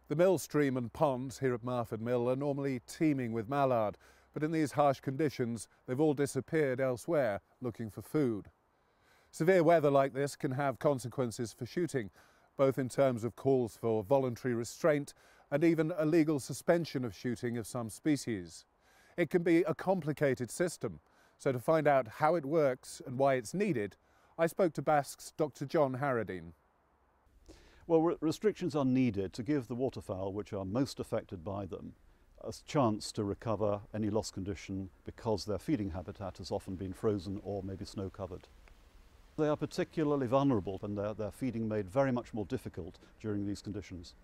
The mill stream and ponds here at Marford Mill are normally teeming with mallard, but in these harsh conditions they've all disappeared elsewhere looking for food. Severe weather like this can have consequences for shooting, both in terms of calls for voluntary restraint and even a legal suspension of shooting of some species. It can be a complicated system, so to find out how it works and why it's needed, I spoke to BASC's Dr. John Harradine. Well, restrictions are needed to give the waterfowl which are most affected by them a chance to recover any lost condition because their feeding habitat has often been frozen or maybe snow covered. They are particularly vulnerable and their feeding made very much more difficult during these conditions.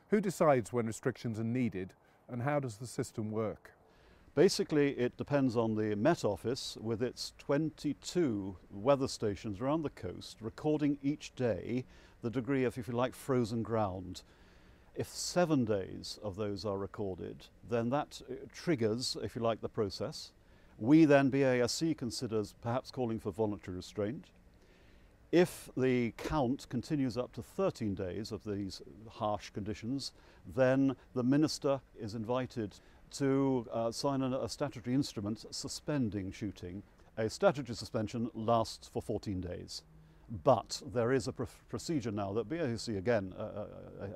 Who decides when restrictions are needed and how does the system work? Basically, it depends on the Met Office with its 22 weather stations around the coast recording each day the degree of, if you like, frozen ground. If 7 days of those are recorded, then that triggers, if you like, the process. We then, BASC, considers perhaps calling for voluntary restraint. If the count continues up to 13 days of these harsh conditions, then the minister is invited to sign a statutory instrument suspending shooting. A statutory suspension lasts for 14 days. But there is a procedure now that BASC again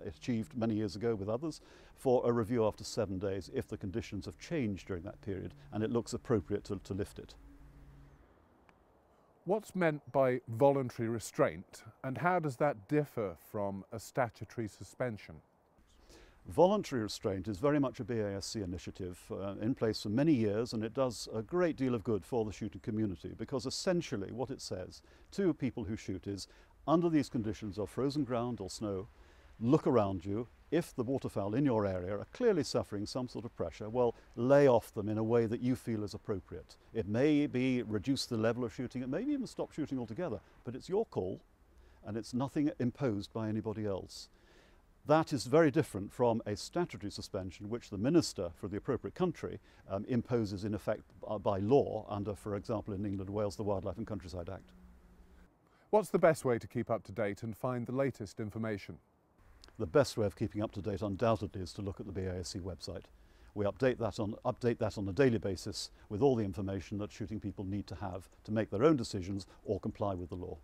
achieved many years ago with others for a review after 7 days if the conditions have changed during that period and it looks appropriate to lift it. What's meant by voluntary restraint and how does that differ from a statutory suspension? Voluntary restraint is very much a BASC initiative in place for many years, and it does a great deal of good for the shooting community because essentially what it says to people who shoot is, under these conditions of frozen ground or snow, look around you. If the waterfowl in your area are clearly suffering some sort of pressure, well, lay off them in a way that you feel is appropriate. It may be reduce the level of shooting, it may even stop shooting altogether, but it's your call and it's nothing imposed by anybody else. That is very different from a statutory suspension which the minister for the appropriate country imposes in effect by law under, for example, in England and Wales, the Wildlife and Countryside Act. What's the best way to keep up to date and find the latest information? The best way of keeping up to date undoubtedly is to look at the BASC website. We update that on a daily basis with all the information that shooting people need to have to make their own decisions or comply with the law.